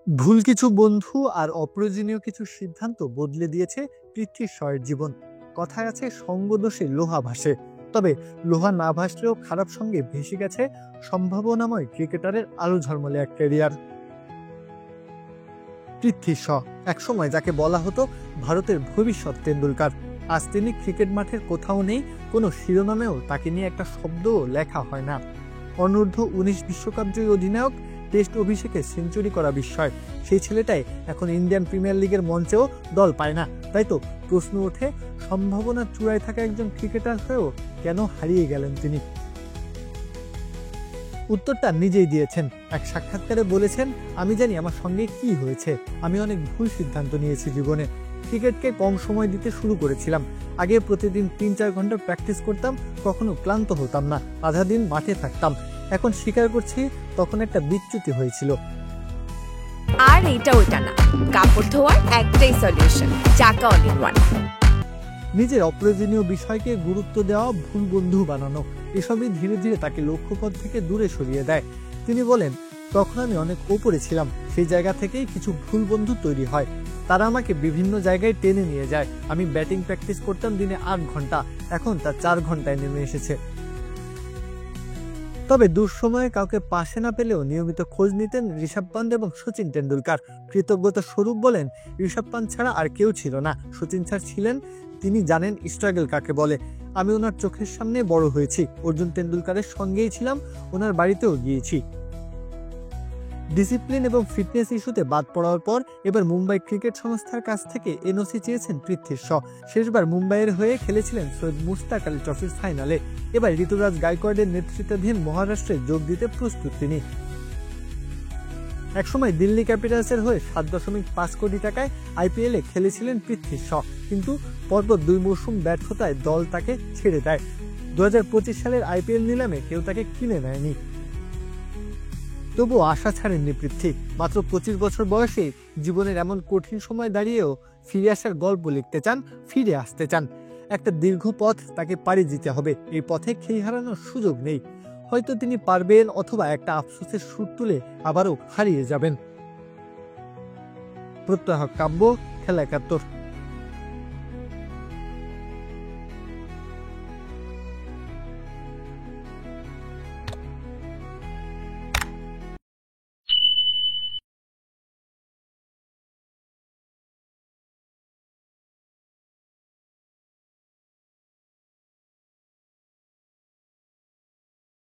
ভুল কিছু বন্ধু আর অপ্রয়োজনীয় কিছু সিদ্ধান্ত বদলে দিয়েছে পৃথ্বী শয়ের জীবন। কথায় আছে সঙ্গদোষে লোহা ভাসে, তবে লোহা না ভাসলেও খারাপ সঙ্গে ভেসে গেছে সম্ভাবনাময় ক্রিকেটারের আলো ঝলমলে এক ক্যারিয়ার। পৃথ্বী শ একসময় যাকে বলা হতো ভারতের ভবিষ্যৎ টেন্ডুলকার, আজ তিনি ক্রিকেট মাঠের কোথাও নেই, কোনো শিরোনামেও তাকে নিয়ে একটা শব্দও লেখা হয় না। অনূর্ধ্ব 19 বিশ্বকাপ জয়ী অধিনায়ক, টেস্ট অভিষেকে সেঞ্চুরি করা বিস্ময়, সেই ছেলেটাই এখন ইন্ডিয়ান প্রিমিয়ার লিগের মঞ্চেও দল পায় না। তাই তো প্রশ্ন ওঠে, সম্ভাবনার চূড়ায় থাকা একজন ক্রিকেটার হয়েও কেন হারিয়ে গেলেন তিনি? উত্তরটা নিজেই দিয়েছেন। এক সাক্ষাৎকারে বলেছেন, আমি জানি আমার সঙ্গে কি হয়েছে, আমি অনেক ভুল সিদ্ধান্ত নিয়েছি জীবনে। ক্রিকেটকে কম সময় দিতে শুরু করেছিলাম। আগে প্রতিদিন 3-4 ঘন্টা প্র্যাকটিস করতাম, কখনো ক্লান্ত হতাম না, আধা দিন মাঠে থাকতাম। এখন স্বীকার করছি, তখন একটা বিচ্যুতি হয়েছিল। আর এটা ওইটা না, কাপড় ধোয়ার একটাই সলিউশন, চাকা অল ইন ওয়ান। নিজের অপ্রয়োজনীয় বিষয়কে গুরুত্ব দেওয়া, ভুল বন্ধু বানানো, এসবই ধীরে ধীরে তাকে লক্ষ্যপথ থেকে দূরে সরিয়ে দেয়। তিনি বলেন, তখন আমি অনেক ওপরে ছিলাম, সেই জায়গা থেকেই কিছু ভুল বন্ধু তৈরি হয়। তারা আমাকে বিভিন্ন জায়গায় টেনে নিয়ে যায়। আমি ব্যাটিং প্র্যাকটিস করতাম দিনে 8 ঘন্টা, এখন তা 4 ঘন্টায় নেমে এসেছে। তবে দুঃসময়ে কাউকে পাশে না পেলেও নিয়মিত খোঁজ নিতেন ঋষভ পান্ত এবং সচিন টেন্ডুলকার। কৃতজ্ঞতা স্বরূপ বলেন, ঋষভ পান্ত ছাড়া আর কেউ ছিল না, সচিন স্যার ছিলেন, তিনি জানেন স্ট্রাগল কাকে বলে। আমি ওনার চোখের সামনে বড় হয়েছি, অর্জুন টেন্ডুলকারের সঙ্গেই ছিলাম, ওনার বাড়িতেও গিয়েছি। ডিসিপ্লিন এবং ফিটনেস ইস্যুতে বাদ পড়ার পর এবার মুম্বাই ক্রিকেট সংস্থার কাছ থেকে এনওসি চেয়েছেন পৃথ্বী শ। শেষবার মুম্বাইয়ের হয়ে খেলেছিলেন সৈয়দ মুশতাক আলী ট্রফির ফাইনালে। এবার ঋতুরাজ গায়কোয়াড়ের নেতৃত্বাধীন মহারাষ্ট্রে যোগ দিতে প্রস্তুত তিনি। একসময় দিল্লি ক্যাপিটালসের হয়ে 7.5 কোটি টাকায় আইপিএলে খেলেছিলেন পৃথ্বী শ, কিন্তু পরপর 2 মৌসুম ব্যর্থতায় দল তাকে ছেড়ে দেয়। 2025 সালের আইপিএল নিলামে কেউ তাকে কিনে নেয়নি। তবুও আশা ছাড়েননি পৃথ্বী। মাত্র 25 বছর বয়সে জীবনের এমন কঠিন সময় দাঁড়িয়েও ফিরে আসার গল্প লিখতে চান, ফিরে আসতে চান। একটা দীর্ঘ পথ তাকে পাড়ি দিতে হবে, এই পথে খেই হারানোর সুযোগ নেই। হয়তো তিনি পারবেন, অথবা একটা আফসোসের সুর তুলে আবারও হারিয়ে যাবেন। প্রত্যহ কাব্য, খেলা 71।